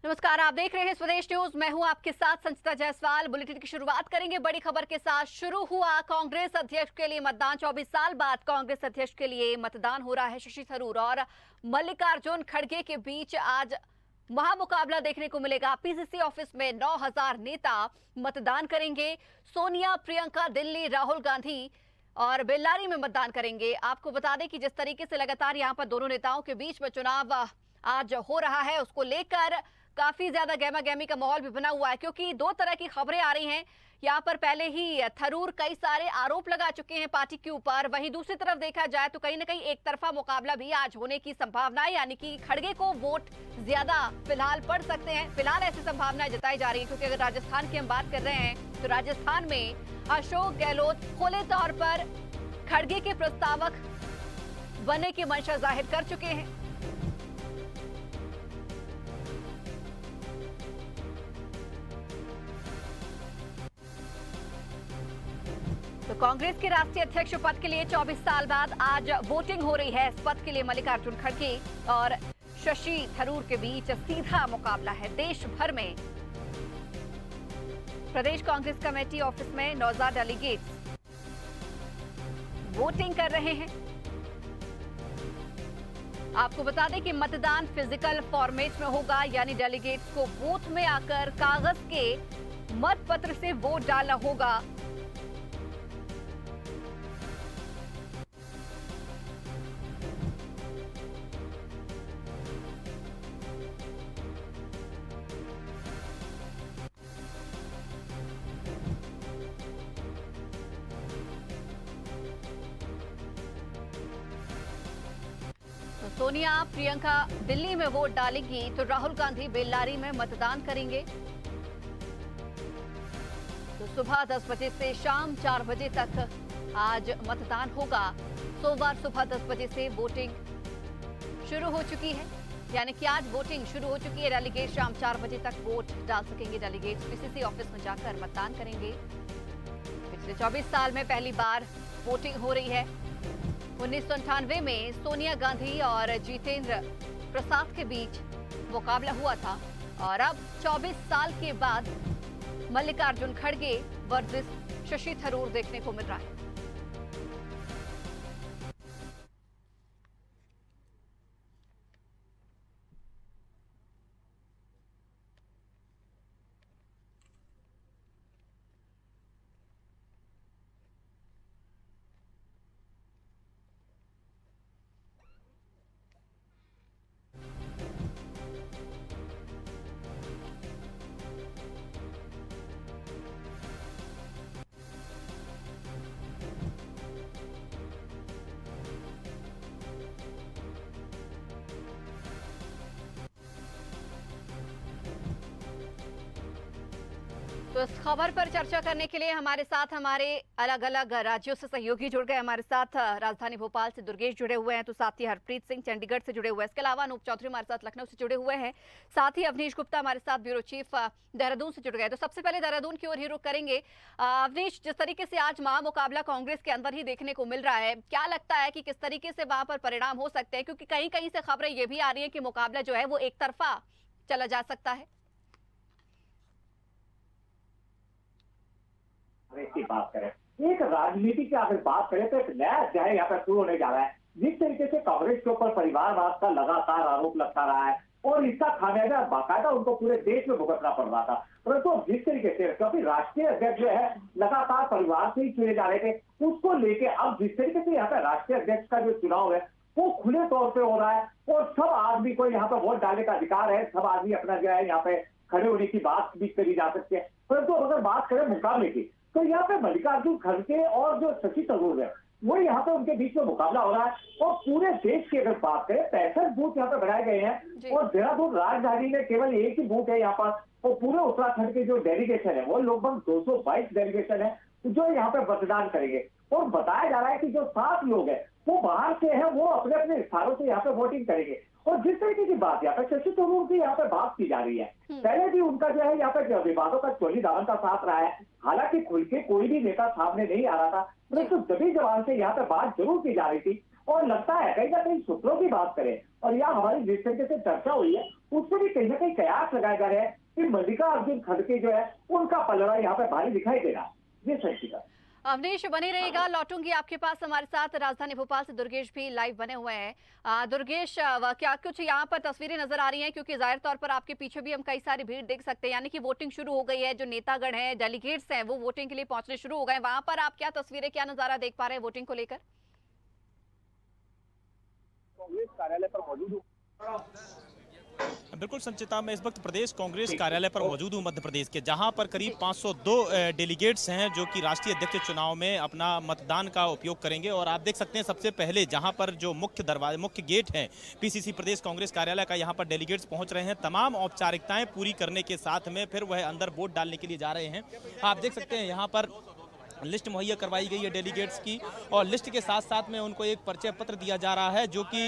नमस्कार, आप देख रहे हैं स्वदेश न्यूज। मैं हूं आपके साथ संचिता जायसवाल। बुलेटिन की शुरुआत करेंगे बड़ी खबर के साथ। शुरू हुआ कांग्रेस अध्यक्ष के लिए मतदान। 24 साल बाद कांग्रेस अध्यक्ष के लिए मतदान हो रहा है। शशि थरूर और मल्लिकार्जुन खड़गे के बीच आज महामुकाबला देखने को मिलेगा। पीसीसी ऑफिस में 9000 नेता मतदान करेंगे। सोनिया, प्रियंका दिल्ली, राहुल गांधी और बेल्लारी में मतदान करेंगे। आपको बता दें कि जिस तरीके से लगातार यहां पर दोनों नेताओं के बीच में चुनाव आज हो रहा है, उसको लेकर काफी ज्यादा गहमा गहमी का माहौल भी बना हुआ है, क्योंकि दो तरह की खबरें आ रही हैं। यहाँ पर पहले ही थरूर कई सारे आरोप लगा चुके हैं पार्टी के ऊपर। वहीं दूसरी तरफ देखा जाए तो कहीं ना कहीं एक तरफा मुकाबला भी आज होने की संभावना है, यानी कि खड़गे को वोट ज्यादा फिलहाल पड़ सकते हैं। फिलहाल ऐसी संभावनाएं जताई जा रही है, क्योंकि अगर राजस्थान की हम बात कर रहे हैं तो राजस्थान में अशोक गहलोत खुले तौर पर खड़गे के प्रस्तावक बनने की मंशा जाहिर कर चुके हैं। तो कांग्रेस के राष्ट्रीय अध्यक्ष पद के लिए 24 साल बाद आज वोटिंग हो रही है। इस पद के लिए मल्लिकार्जुन खड़गे और शशि थरूर के बीच सीधा मुकाबला है। देश भर में प्रदेश कांग्रेस कमेटी ऑफिस में 9000 डेलीगेट्स वोटिंग कर रहे हैं। आपको बता दें कि मतदान फिजिकल फॉर्मेट में होगा, यानी डेलीगेट्स को बूथ में आकर कागज के मतपत्र से वोट डालना होगा। तो सोनिया, प्रियंका दिल्ली में वोट डालेंगी, तो राहुल गांधी बेल्लारी में मतदान करेंगे। तो सुबह 10 बजे से शाम 4 बजे तक आज मतदान होगा। सोमवार सुबह 10 बजे से वोटिंग शुरू हो चुकी है, यानी कि आज वोटिंग शुरू हो चुकी है। डेलीगेट शाम 4 बजे तक वोट डाल सकेंगे। डेलीगेट पीसीसी ऑफिस में जाकर मतदान करेंगे। पिछले 24 साल में पहली बार वोटिंग हो रही है। 1998 में सोनिया गांधी और जितेंद्र प्रसाद के बीच मुकाबला हुआ था, और अब 24 साल के बाद मल्लिकार्जुन खड़गे वर्सेस शशि थरूर देखने को मिल रहा है। तो इस खबर पर चर्चा करने के लिए हमारे साथ हमारे अलग अलग राज्यों से सहयोगी जुड़ गए। हमारे साथ राजधानी भोपाल से दुर्गेश जुड़े हुए हैं, तो साथ ही हरप्रीत सिंह चंडीगढ़ से जुड़े हुए हैं। इसके अलावा अनूप चौधरी हमारे साथ लखनऊ से जुड़े हुए हैं। साथ ही अवनीश गुप्ता हमारे साथ ब्यूरो चीफ देहरादून से जुड़ गए। तो सबसे पहले देहरादून की ओर ही रुख करेंगे। अवनीश, जिस तरीके से आज महामुकाबला कांग्रेस के अंदर ही देखने को मिल रहा है, क्या लगता है कि किस तरीके से वहां पर परिणाम हो सकते हैं? क्योंकि कहीं कहीं से खबरें ये भी आ रही है कि मुकाबला जो है वो एक तरफा चला जा सकता है। की बात करें, एक राजनीति की अगर बात करें तो एक नया अध्याय यहाँ पर शुरू होने जा रहा है। जिस तरीके से कांग्रेस के ऊपर परिवारवाद का लगातार आरोप लगता रहा है और इसका खामियाजा बाकायदा उनको पूरे देश में भुगतना पड़ रहा था, परंतु तो जिस तरीके से, क्योंकि राष्ट्रीय अध्यक्ष जो है लगातार परिवार से ही चुने जा रहे थे, उसको लेके अब जिस तरीके से यहाँ पर राष्ट्रीय अध्यक्ष का जो चुनाव है वो खुले तौर पे हो रहा है और सब आदमी को यहाँ पे वोट डालने का अधिकार है। सब आदमी अपना जो है यहाँ पे खड़े होने की बात भी करी जा सकती है। परंतु अगर बात करें मुकाबले की, तो यहाँ पे मल्लिकार्जुन खड़गे और जो शशि थरूर है वो यहाँ पे उनके बीच में मुकाबला हो रहा है। और पूरे देश की अगर बात करें, 65 बूथ यहाँ पे बनाए गए हैं और देहरादून राजधानी में केवल एक ही बूथ है यहाँ पर। और पूरे उत्तराखंड के जो डेलीगेशन है वो लगभग 222 डेलीगेशन है जो यहाँ पे मतदान करेंगे। और बताया जा रहा है कि जो 7 लोग हैं वो बाहर से हैं, वो अपने अपने स्थानों से यहाँ पे वोटिंग करेंगे। और जिस तरीके की बात यहाँ पे शशि थरूर की यहाँ पे बात की जा रही है, पहले भी उनका जो है यहाँ पे विवादों का चोली दामन का साथ रहा है। हालांकि खुल के कोई भी नेता सामने नहीं आ रहा था, परंतु जबी जबान से यहाँ पे बात जरूर की जा रही थी। और लगता है कहीं ना कहीं सूत्रों की बात करें और यहाँ हमारी जिस तरीके से चर्चा हुई है उससे भी कहीं ना कहीं कयास लगाए जा रहे हैं कि मल्लिकार्जुन खड़गे जो है उनका पलड़ा यहाँ पे भारी दिखाई देगा। जी संचिता। अवनीश बने रहेगा, लौटूंगी आपके पास। हमारे साथ राजधानी भोपाल से दुर्गेश भी लाइव बने हुए हैं। दुर्गेश, क्या कुछ यहाँ पर तस्वीरें नजर आ रही हैं? क्योंकि जाहिर तौर पर आपके पीछे भी हम कई सारी भीड़ देख सकते हैं, यानी कि वोटिंग शुरू हो गई है। जो नेतागण हैं, डेलीगेट्स हैं, वो वोटिंग के लिए पहुंचने शुरू हो गए। वहां पर आप क्या तस्वीरें, क्या नजारा देख पा रहे हैं वोटिंग को लेकर? कांग्रेस कार्यालय पर मौजूद हूँ। बिल्कुल संचिता, मैं इस वक्त प्रदेश कांग्रेस कार्यालय पर मौजूद हूँ मध्य प्रदेश के, जहां पर करीब 502 डेलीगेट्स हैं जो कि राष्ट्रीय अध्यक्ष चुनाव में अपना मतदान का उपयोग करेंगे। और आप देख सकते हैं सबसे पहले जहां पर जो मुख्य गेट है पीसीसी प्रदेश कांग्रेस कार्यालय का, यहां पर डेलीगेट्स पहुंच रहे हैं। तमाम औपचारिकताएं पूरी करने के साथ में फिर वह अंदर वोट डालने के लिए जा रहे हैं। आप देख सकते हैं यहाँ पर लिस्ट मुहैया करवाई गई है डेलीगेट्स की, और लिस्ट के साथ साथ में उनको एक परिचय पत्र दिया जा रहा है। जो कि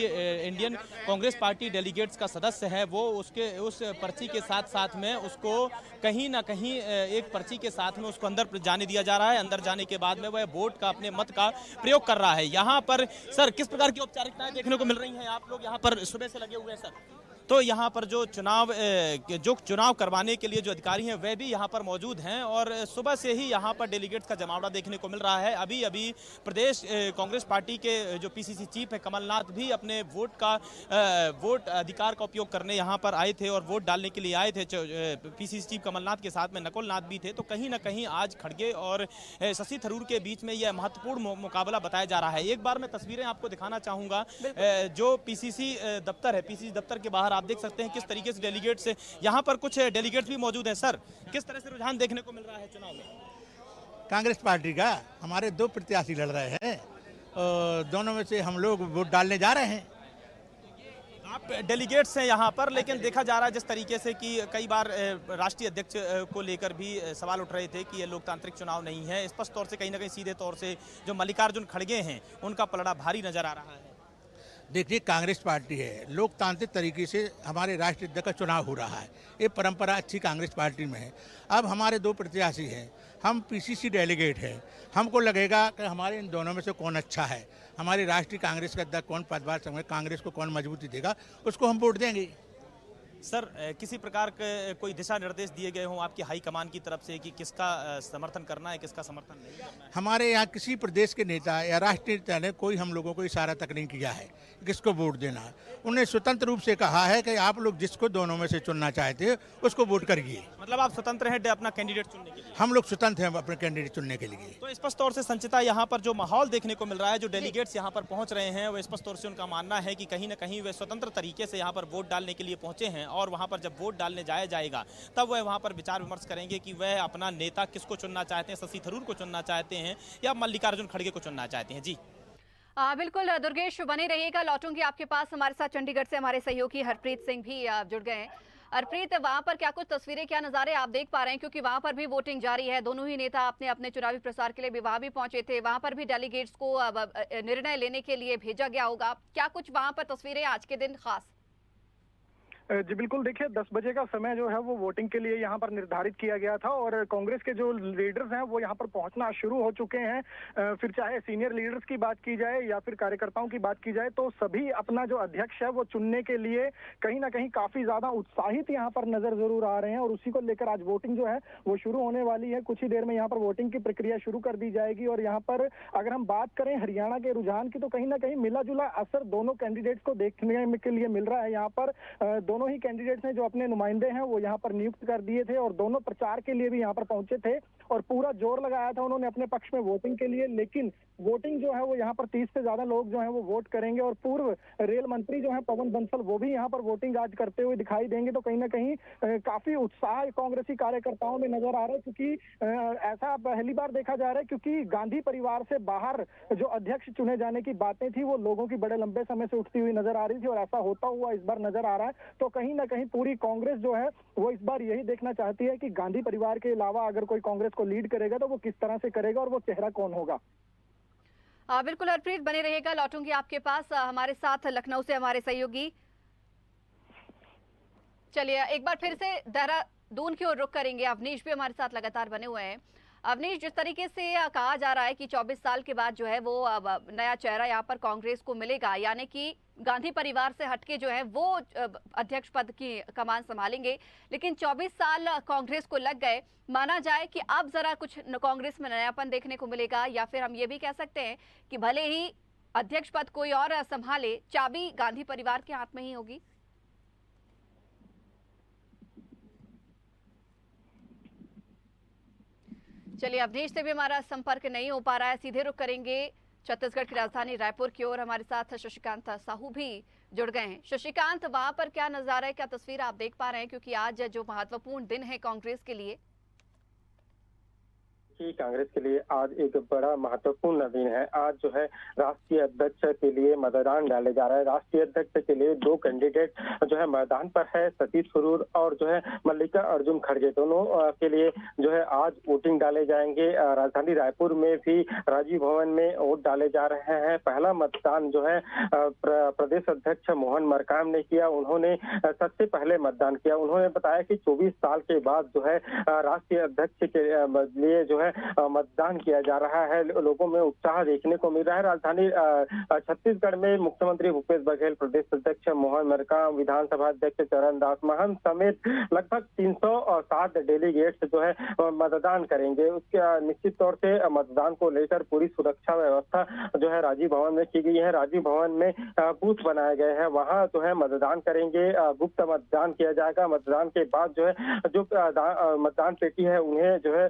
इंडियन कांग्रेस पार्टी डेलीगेट्स का सदस्य है, वो उस पर्ची के साथ साथ में उसको कहीं ना कहीं एक पर्ची के साथ में उसको अंदर जाने दिया जा रहा है। अंदर जाने के बाद में वह वोट का, अपने मत का प्रयोग कर रहा है। यहाँ पर सर किस प्रकार की औपचारिकताएं देखने को मिल रही हैं? आप लोग यहाँ पर सुबह से लगे हुए हैं सर। तो यहाँ पर जो चुनाव करवाने के लिए जो अधिकारी हैं वह भी यहाँ पर मौजूद हैं, और सुबह से ही यहाँ पर डेलीगेट्स का जमावड़ा देखने को मिल रहा है। अभी अभी प्रदेश कांग्रेस पार्टी के जो पीसीसी चीफ है कमलनाथ भी अपने वोट अधिकार का उपयोग करने यहाँ पर आए थे और वोट डालने के लिए आए थे। पीसीसी चीफ कमलनाथ के साथ में नकुल नाथ भी थे। तो कहीं ना कहीं आज खड़गे और शशि थरूर के बीच में यह महत्वपूर्ण मुकाबला बताया जा रहा है। एक बार मैं तस्वीरें आपको दिखाना चाहूंगा। जो पीसीसी दफ्तर है, पीसीसी दफ्तर के बाहर आप देख सकते हैं किस तरीके से डेलीगेट्स, यहाँ पर कुछ डेलीगेट्स भी मौजूद हैं। सर किस तरह से रुझान देखने को मिल रहा है चुनाव में? कांग्रेस पार्टी का हमारे 2 प्रत्याशी लड़ रहे हैं, दोनों में से हम लोग वोट डालने जा रहे हैं। आप डेलीगेट्स हैं यहाँ पर, लेकिन देखा जा रहा है जिस तरीके से कि कई बार राष्ट्रीय अध्यक्ष को लेकर भी सवाल उठ रहे थे कि यह लोकतांत्रिक चुनाव नहीं है। स्पष्ट तौर से कहीं ना कहीं सीधे तौर से जो मल्लिकार्जुन खड़गे हैं उनका पलड़ा भारी नजर आ रहा है। देखिए, कांग्रेस पार्टी है, लोकतांत्रिक तरीके से हमारे राष्ट्रीय अध्यक्ष का चुनाव हो रहा है। ये परंपरा अच्छी कांग्रेस पार्टी में है। अब हमारे 2 प्रत्याशी हैं, हम पीसीसी डेलीगेट हैं। हमको लगेगा कि हमारे इन दोनों में से कौन अच्छा है, हमारी राष्ट्रीय कांग्रेस का अध्यक्ष कौन पदभार संभाले, कांग्रेस को कौन मजबूती देगा, उसको हम वोट देंगे। सर किसी प्रकार के कोई दिशा निर्देश दिए गए हों आपकी हाईकमान की तरफ से कि किसका समर्थन करना है, किसका समर्थन नहीं करना है? हमारे यहाँ किसी प्रदेश के नेता या राष्ट्रीय नेता ने कोई हम लोगों को इशारा तक नहीं किया है किसको वोट देना है। उन्हें स्वतंत्र रूप से कहा है कि आप लोग जिसको दोनों में से चुनना चाहते हैं उसको वोट करिए। मतलब आप स्वतंत्र हैं अपना कैंडिडेट चुनने के लिए? हम लोग स्वतंत्र हैं अपने कैंडिडेट चुनने के लिए। तो स्पष्ट तौर से संचिता, यहाँ पर जो माहौल देखने को मिल रहा है, जो डेलीगेट्स यहाँ पर पहुंच रहे हैं, वो स्पष्ट तौर से उनका मानना है कि कहीं ना कहीं वे स्वतंत्र तरीके से यहाँ पर वोट डालने के लिए पहुंचे हैं, और वहाँ पर जब वोट डालने जाया जाएगा तब वह वहाँ पर विचार विमर्श करेंगे कि वह अपना नेता किसको चुनना चाहते हैं, शशि थरूर को चुनना चाहते हैं या मल्लिकार्जुन खड़गे को चुनना चाहते हैं। जी बिल्कुल दुर्गेश बने रहिएगा, लौटूंगी आपके पास। हमारे साथ चंडीगढ़ से हमारे सहयोगी हरप्रीत सिंह भी जुड़ गए हैं। हरप्रीत, वहां पर क्या कुछ तस्वीरें, क्या नजारे आप देख पा रहे हैं? क्योंकि वहां पर भी वोटिंग जारी है। दोनों ही नेता अपने अपने चुनावी प्रसार के लिए भी वहां भी पहुंचे थे। वहां पर भी डेलीगेट्स को निर्णय लेने के लिए भेजा गया होगा। क्या कुछ वहां पर तस्वीरें आज के दिन खास? जी बिल्कुल, देखिए 10 बजे का समय जो है वो वोटिंग के लिए यहाँ पर निर्धारित किया गया था, और कांग्रेस के जो लीडर्स हैं वो यहाँ पर पहुंचना शुरू हो चुके हैं। फिर चाहे सीनियर लीडर्स की बात की जाए या फिर कार्यकर्ताओं की बात की जाए, तो सभी अपना जो अध्यक्ष है वो चुनने के लिए कहीं ना कहीं काफी ज्यादा उत्साहित यहाँ पर नजर जरूर आ रहे हैं, और उसी को लेकर आज वोटिंग जो है वो शुरू होने वाली है। कुछ ही देर में यहाँ पर वोटिंग की प्रक्रिया शुरू कर दी जाएगी। और यहाँ पर अगर हम बात करें हरियाणा के रुझान की, तो कहीं ना कहीं मिला जुला असर दोनों कैंडिडेट्स को देखने के लिए मिल रहा है। यहाँ पर दोनों ही कैंडिडेट्स ने जो अपने नुमाइंदे हैं वो यहाँ पर नियुक्त कर दिए थे, और दोनों प्रचार के लिए भी यहाँ पर पहुंचे थे, और पूरा जोर लगाया था उन्होंने अपने पक्ष में वोटिंग के लिए। लेकिन वोटिंग जो है वो यहाँ पर 30 से ज्यादा लोग जो है वो वोट करेंगे, और पूर्व रेल मंत्री जो है पवन बंसल वो भी यहाँ पर वोटिंग आज करते हुए दिखाई देंगे। तो कहीं ना कहीं काफी उत्साह कांग्रेसी कार्यकर्ताओं में नजर आ रहा है, क्योंकि ऐसा पहली बार देखा जा रहा है, क्योंकि गांधी परिवार से बाहर जो अध्यक्ष चुने जाने की बातें थी वो लोगों की बड़े लंबे समय से उठती हुई नजर आ रही थी, और ऐसा होता हुआ इस बार नजर आ रहा है। तो कहीं ना कहीं पूरी कांग्रेस जो है वो इस बार यही देखना चाहती है कि गांधी परिवार के अलावा अगर कोई कांग्रेस को लीड करेगा तो वो किस तरह से करेगा, और वो चेहरा कौन होगा। बिल्कुल हरप्रीत बने रहेगा, लौटूंगी आपके पास। हमारे साथ लखनऊ से हमारे सहयोगी, चलिए एक बार फिर से देहरादून की ओर रुख करेंगे। अवनीश भी हमारे साथ लगातार बने हुए हैं। अवनीश, जिस तरीके से कहा जा रहा है कि 24 साल के बाद जो है वो अब नया चेहरा यहाँ पर कांग्रेस को मिलेगा, यानी कि गांधी परिवार से हटके जो है वो अध्यक्ष पद की कमान संभालेंगे, लेकिन 24 साल कांग्रेस को लग गए। माना जाए कि अब जरा कुछ कांग्रेस में नयापन देखने को मिलेगा, या फिर हम ये भी कह सकते हैं कि भले ही अध्यक्ष पद कोई और संभाले, चाबी गांधी परिवार के हाथ में ही होगी। चलिए, अवनीश से भी हमारा संपर्क नहीं हो पा रहा है, सीधे रुक करेंगे छत्तीसगढ़ की राजधानी रायपुर की ओर। हमारे साथ शशिकांत साहू भी जुड़ गए हैं। शशिकांत, वहां पर क्या नजारा है, क्या तस्वीर आप देख पा रहे हैं, क्योंकि आज जो महत्वपूर्ण दिन है कांग्रेस के लिए? कि कांग्रेस के लिए आज एक बड़ा महत्वपूर्ण दिन है। आज जो है राष्ट्रीय अध्यक्ष के लिए मतदान डाले जा रहा है। राष्ट्रीय अध्यक्ष के लिए 2 कैंडिडेट जो है मैदान पर है, सतीश थरूर और जो है मल्लिकार्जुन खड़गे। दोनों के लिए जो है आज वोटिंग डाले जाएंगे। राजधानी रायपुर में भी राजीव भवन में वोट डाले जा रहे हैं। पहला मतदान जो है प्रदेश अध्यक्ष मोहन मरकाम ने किया। उन्होंने सबसे पहले मतदान किया। उन्होंने बताया कि 24 साल के बाद जो है राष्ट्रीय अध्यक्ष के लिए जो है मतदान किया जा रहा है। लोगों में उत्साह देखने को मिल रहा है। राजधानी छत्तीसगढ़ में मुख्यमंत्री भूपेश बघेल, प्रदेश अध्यक्ष मोहन मरकाम, विधानसभा अध्यक्ष चरणदास महंत समेत लगभग 307 डेलीगेट्स जो है मतदान करेंगे। उसके निश्चित तौर से मतदान को लेकर पूरी सुरक्षा व्यवस्था जो है राजीव भवन में की गई है। राजीव भवन में बूथ बनाए गए हैं, वहाँ जो है मतदान करेंगे। गुप्त मतदान किया जाएगा। मतदान के बाद जो है जो मतदान पेटी है उन्हें जो है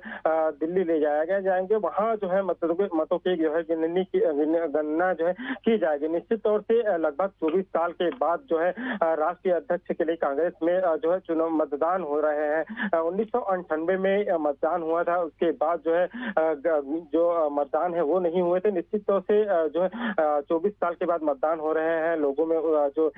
दिल्ली ले जाएंगे। वहाँ जो है मतों की जो है गणना जो है की जाएगी। निश्चित तौर से लगभग 24 साल के बाद जो है राष्ट्रीय अध्यक्ष के लिए कांग्रेस में जो है चुनाव मतदान हो रहे हैं। 1998 में मतदान हुआ था, उसके बाद जो है जो मतदान है वो नहीं हुए थे। निश्चित तौर से जो है 24 साल के बाद मतदान हो रहे हैं। लोगों में जो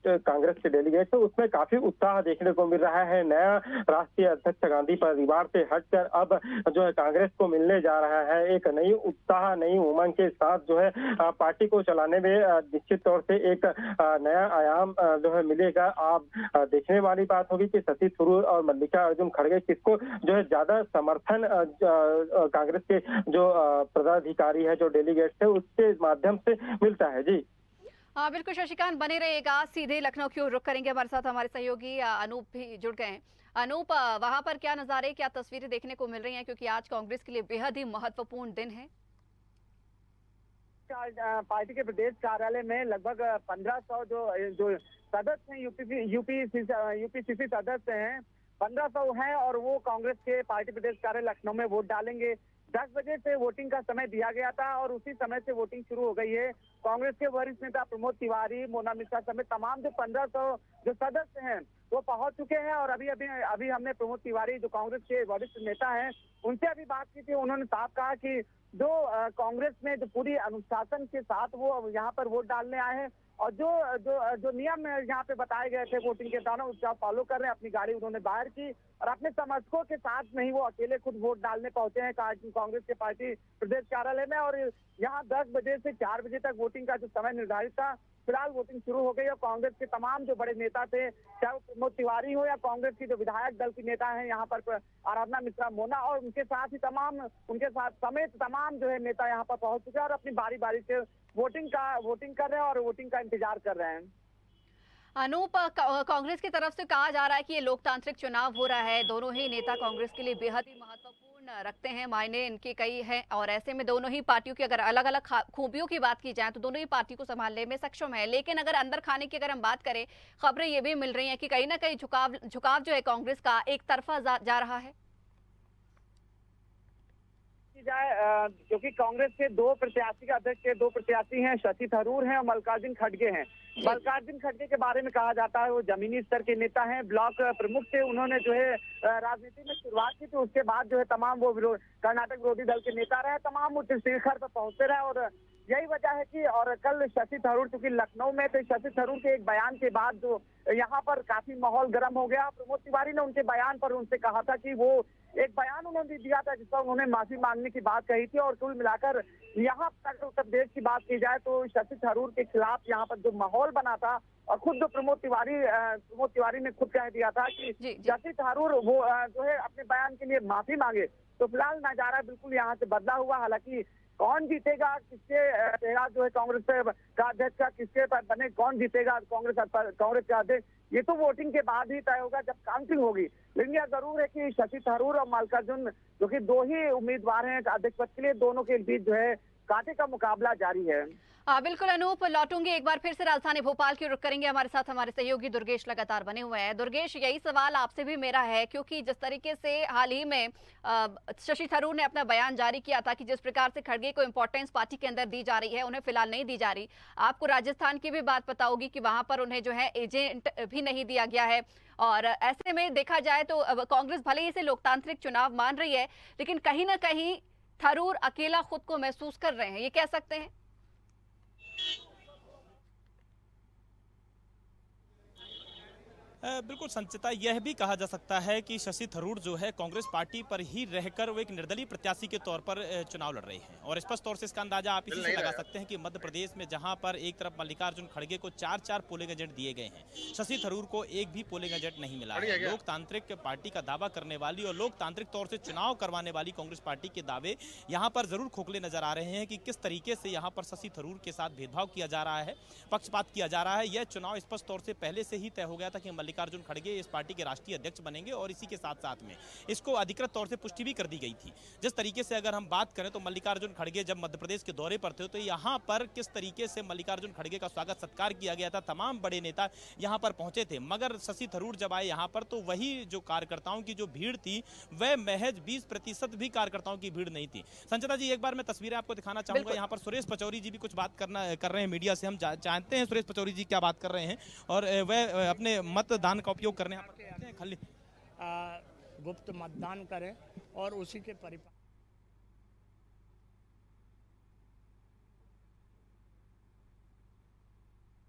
कांग्रेस के डेलीगेट है उसमें काफी उत्साह देखने को मिल रहा है। नया राष्ट्रीय अध्यक्ष गांधी परिवार से हटकर अब जो है कांग्रेस को मिलने जा रहा है। एक नई उत्साह, नई उमंग के साथ जो है पार्टी को चलाने में निश्चित तौर से एक नया आयाम जो है मिलेगा। आप देखने वाली बात होगी कि सतीश थरूर और मल्लिकार्जुन खड़गे किसको जो है ज्यादा समर्थन कांग्रेस के जो पदाधिकारी है, जो डेलीगेट्स है, उसके माध्यम से मिलता है। जी हाँ, बिल्कुल शशिकांत, बने रहेगा। सीधे लखनऊ की ओर रुक करेंगे। हमारे साथ हमारे सहयोगी अनूप भी जुड़ गए हैं। अनूप, वहां पर क्या नजारे, क्या तस्वीरें देखने को मिल रही हैं, क्योंकि आज कांग्रेस के लिए बेहद ही महत्वपूर्ण दिन है? पार्टी के प्रदेश कार्यालय में लगभग 1500 जो सदस्य हैं, यूपीसीसी सदस्य हैं, 1500 हैं और वो कांग्रेस के पार्टी प्रदेश कार्यालय लखनऊ में वोट डालेंगे। 10 बजे से वोटिंग का समय दिया गया था और उसी समय से वोटिंग शुरू हो गई है। कांग्रेस के वरिष्ठ नेता प्रमोद तिवारी, मोना मिश्रा समेत तमाम जो 1500 जो सदस्य हैं वो पहुंच चुके हैं। और अभी हमने प्रमोद तिवारी जो कांग्रेस के वरिष्ठ नेता हैं उनसे अभी बात की थी। उन्होंने साफ कहा कि जो कांग्रेस में जो पूरी अनुशासन के साथ वो यहाँ पर वोट डालने आए हैं और जो नियम यहाँ पे बताए गए थे वोटिंग के दौरान उसका फॉलो कर रहे हैं। अपनी गाड़ी उन्होंने बाहर की और अपने समर्थकों के साथ नहीं वो अकेले खुद वोट डालने पहुंचे हैं कांग्रेस के पार्टी प्रदेश कार्यालय में। और यहाँ 10 बजे से 4 बजे तक वोटिंग का जो समय निर्धारित था, फिलहाल वोटिंग शुरू हो गई और कांग्रेस के तमाम जो बड़े नेता थे, चाहे वो प्रमोद तिवारी हो या कांग्रेस की जो विधायक दल की नेता हैं यहाँ पर आराधना मिश्रा मोना और उनके साथ ही उनके साथ समेत तमाम जो है नेता यहाँ पर पहुंच चुके हैं और अपनी बारी बारी से वोटिंग कर रहे हैं और वोटिंग का इंतजार कर रहे हैं। अनूप, कांग्रेस की तरफ से कहा जा रहा है कि ये लोकतांत्रिक चुनाव हो रहा है। दोनों ही नेता कांग्रेस के लिए बेहद ही महत्वपूर्ण रखते हैं, मायने इनके कई हैं और ऐसे में दोनों ही पार्टियों की अगर अलग अलग खूबियों की बात की जाए तो दोनों ही पार्टी को संभालने में सक्षम है। लेकिन अगर अंदर खाने की अगर हम बात करें, खबरें ये भी मिल रही हैं कि कहीं ना कहीं झुकाव जो है कांग्रेस का एक तरफा जा रहा है जाए, क्योंकि कांग्रेस के 2 प्रत्याशी का अध्यक्ष के 2 प्रत्याशी हैं, शशि थरूर हैं और मल्लिकार्जुन खड़गे हैं। मल्लिकार्जुन खड़गे के बारे में कहा जाता है वो जमीनी स्तर के नेता हैं, ब्लॉक प्रमुख थे। उन्होंने जो है राजनीति में शुरुआत की थी, उसके बाद जो है तमाम वो कर्नाटक विरोधी दल के नेता रहे, तमाम उच्च शिखर पर पहुंचते रहे और यही वजह है कि और कल शशि थरूर चूंकि लखनऊ में थे, शशि थरूर के एक बयान के बाद जो यहाँ पर काफी माहौल गर्म हो गया। प्रमोद तिवारी ने उनके बयान पर उनसे कहा था कि वो एक बयान उन्होंने दिया था जिसका उन्होंने माफी मांगने की बात कही थी और कुल मिलाकर यहाँ पर उत्तर प्रदेश की बात की जाए तो शशि थरूर के खिलाफ यहाँ पर जो माहौल बना था और खुद प्रमोद तिवारी ने खुद कह दिया था कि जी, जी। शशि थरूर वो जो है अपने बयान के लिए माफी मांगे। तो फिलहाल नजारा बिल्कुल यहाँ से बदला हुआ। हालांकि कौन जीतेगा, किसके चेहरा जो है कांग्रेस का अध्यक्ष का किसके पर बने, कौन जीतेगा कांग्रेस का अध्यक्ष, ये तो वोटिंग के बाद ही तय होगा जब काउंटिंग होगी। लेकिन यह जरूर है कि शशि थरूर और मल्लिकार्जुन जो कि दो ही उम्मीदवार हैं अध्यक्ष पद के लिए, दोनों के बीच जो है कांटे का मुकाबला जारी है। बिल्कुल अनूप, लौटूंगे एक बार फिर से राजधानी भोपाल की रुख करेंगे। हमारे साथ हमारे सहयोगी दुर्गेश लगातार बने हुए हैं। दुर्गेश, यही सवाल आपसे भी मेरा है, क्योंकि जिस तरीके से हाल ही में शशि थरूर ने अपना बयान जारी किया था कि जिस प्रकार से खड़गे को इंपॉर्टेंस पार्टी के अंदर दी जा रही है, उन्हें फिलहाल नहीं दी जा रही। आपको राजस्थान की भी बात पता होगी कि वहां पर उन्हें जो है एजेंट भी नहीं दिया गया है। और ऐसे में देखा जाए तो कांग्रेस भले ही इसे लोकतांत्रिक चुनाव मान रही है, लेकिन कहीं ना कहीं थरूर अकेला खुद को महसूस कर रहे हैं, ये कह सकते हैं। बिल्कुल संचिता, यह भी कहा जा सकता है कि शशि थरूर जो है कांग्रेस पार्टी पर ही रहकर वो एक निर्दलीय प्रत्याशी के तौर पर चुनाव लड़ रहे हैं। और स्पष्ट तौर से इसका अंदाजा आप इसी से लगा सकते हैं कि मध्य प्रदेश में जहां पर एक तरफ मल्लिकार्जुन खड़गे को 4 पोलिंग एजेंट दिए गए हैं, शशि थरूर को एक भी पोलिंग एजेंट नहीं मिला है। लोकतांत्रिक पार्टी का दावा करने वाली और लोकतांत्रिक तौर से चुनाव करवाने वाली कांग्रेस पार्टी के दावे यहाँ पर जरूर खोखले नजर आ रहे हैं कि किस तरीके से यहाँ पर शशि थरूर के साथ भेदभाव किया जा रहा है, पक्षपात किया जा रहा है। यह चुनाव स्पष्ट तौर से पहले से ही तय हो गया था कि मल्लिकार्जुन खड़गे इस पार्टी के राष्ट्रीय अध्यक्ष बनेंगे और इसी के साथ साथ में इसको अधिकृत तौर से पुष्टि भी कर दी गई थी। जिस तरीके से अगर हम बात करें तो मल्लिकार्जुन खड़गे जब मध्य प्रदेश के दौरे पर थे तो यहाँ पर किस तरीके से मल्लिकार्जुन खड़गे का स्वागत सत्कार किया गया था, तमाम बड़े नेता यहाँ पर पहुंचे थे। मगर शशि थरूर जब आए यहाँ पर तो वही जो कार्यकर्ताओं की जो भीड़ थी वह महज 20% भी कार्यकर्ताओं की भीड़ नहीं थी। संचिता जी, एक बार मैं तस्वीरें आपको दिखाना चाहूंगा। यहाँ पर सुरेश पचौरी जी भी कुछ बात कर रहे हैं मीडिया से, हम जानते हैं सुरेश पचौरी जी क्या बात कर रहे हैं और वह अपने मतदान का उपयोग करने यहाँ पर पहुंचे हैं। खाली गुप्त मतदान करें और उसी के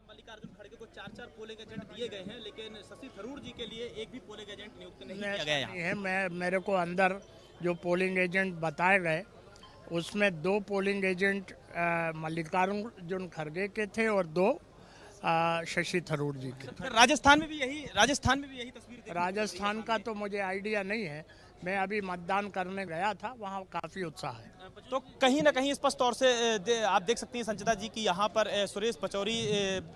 मल्लिकार्जुन खड़गे को 4 पोलिंग एजेंट दिए गए हैं, लेकिन शशि थरूर जी के लिए एक भी पोलिंग एजेंट नियुक्त नहीं किया गया है। मेरे को अंदर जो पोलिंग एजेंट बताए गए उसमें 2 पोलिंग एजेंट मल्लिकार्जुन खड़गे के थे और 2 शशि थरूर जी के। राजस्थान में भी यही तस्वीर। राजस्थान का तो मुझे आइडिया नहीं है, मैं अभी मतदान करने गया था, वहाँ काफी उत्साह है। तो कहीं ना कहीं स्पष्ट तौर से आप देख सकती हैं संचिता जी कि यहाँ पर सुरेश पचौरी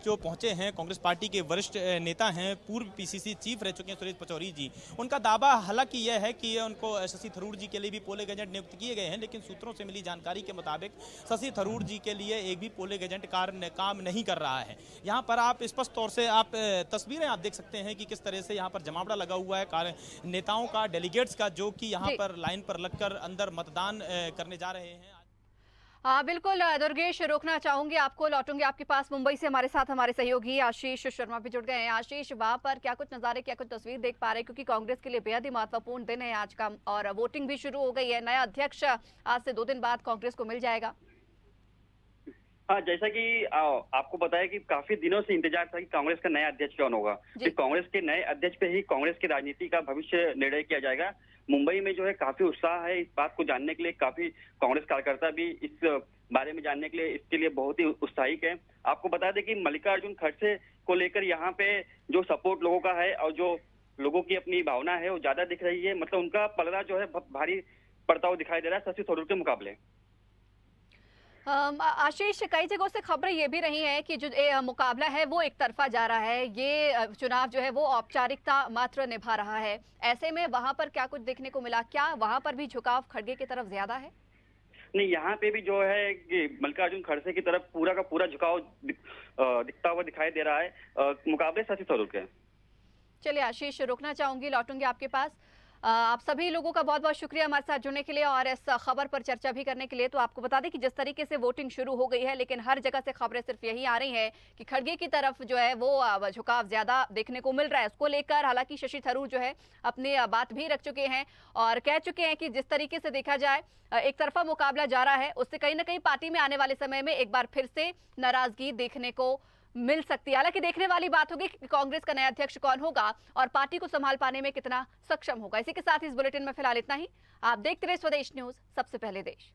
जो पहुंचे हैं, कांग्रेस पार्टी के वरिष्ठ नेता हैं, पूर्व पीसीसी चीफ रह चुके हैं सुरेश पचौरी जी। उनका दावा हालांकि यह है कि उनको शशि थरूर जी के लिए भी पोलिंग एजेंट नियुक्त किए गए हैं, लेकिन सूत्रों से मिली जानकारी के मुताबिक शशि थरूर जी के लिए एक भी पोलिंग एजेंट काम नहीं कर रहा है। यहाँ पर आप स्पष्ट तौर से आप तस्वीरें आप देख सकते हैं कि किस तरह से यहाँ पर जमावड़ा लगा हुआ है नेताओं का, डेलीगेट्स का, जो कि यहाँ पर लाइन पर लगकर अंदर मतदान करने जा रहे हैं। हाँ बिल्कुल दुर्गेश, रोकना चाहूंगी आपको, लौटूंगी आपके पास। मुंबई से हमारे साथ हमारे सहयोगी आशीष शर्मा भी जुड़ गए हैं। आशीष, वहां पर क्या कुछ नजारे, क्या कुछ तस्वीर देख पा रहे हैं, क्योंकि कांग्रेस के लिए बेहद ही महत्वपूर्ण दिन है आज का और वोटिंग भी शुरू हो गई है। नया अध्यक्ष आज से 2 दिन बाद कांग्रेस को मिल जाएगा। हाँ, जैसा कि आपको बताया कि काफी दिनों से इंतजार था कि कांग्रेस का नया अध्यक्ष कौन होगा। तो कांग्रेस के नए अध्यक्ष पे ही कांग्रेस की राजनीति का भविष्य निर्णय किया जाएगा। मुंबई में जो है काफी उत्साह है इस बात को जानने के लिए, काफी कांग्रेस कार्यकर्ता भी इस बारे में जानने के लिए इसके लिए बहुत ही उत्साहित है। आपको बता दें कि मल्लिकार्जुन खड़गे को लेकर यहाँ पे जो सपोर्ट लोगों का है और जो लोगों की अपनी भावना है वो ज्यादा दिख रही है। मतलब उनका पलड़ा जो है भारी पड़ता हुआ दिखाई दे रहा है शशि थरूर के मुकाबले। आशीष, कई जगहों से खबरें ये भी रही हैं कि जो मुकाबला है वो एक तरफा जा रहा है, ये चुनाव जो है वो औपचारिकता मात्र निभा रहा है। ऐसे में वहां पर क्या कुछ देखने को मिला, क्या वहां पर भी झुकाव खड़गे की तरफ ज्यादा है? नहीं, यहाँ पे भी जो है कि मल्लिकार्जुन खड़गे की तरफ पूरा का पूरा झुकाव दिखता हुआ दिखाई दे रहा है मुकाबले शशि थरूर के। चलिए आशीष, रोकना चाहूंगी, लौटूंगी आपके पास। आप सभी लोगों का बहुत बहुत शुक्रिया हमारे साथ जुड़ने के लिए और इस खबर पर चर्चा भी करने के लिए। तो आपको बता दें कि जिस तरीके से वोटिंग शुरू हो गई है, लेकिन हर जगह से खबरें सिर्फ यही आ रही हैं कि खड़गे की तरफ जो है वो झुकाव ज्यादा देखने को मिल रहा है। उसको लेकर हालांकि शशि थरूर जो है अपनी बात भी रख चुके हैं और कह चुके हैं कि जिस तरीके से देखा जाए एक तरफा मुकाबला जा रहा है, उससे कहीं ना कहीं पार्टी में आने वाले समय में एक बार फिर से नाराजगी देखने को मिल सकती है। हालांकि देखने वाली बात होगी कि कांग्रेस का नया अध्यक्ष कौन होगा और पार्टी को संभाल पाने में कितना सक्षम होगा। इसी के साथ इस बुलेटिन में फिलहाल इतना ही। आप देखते रहे स्वदेश न्यूज, सबसे पहले देश।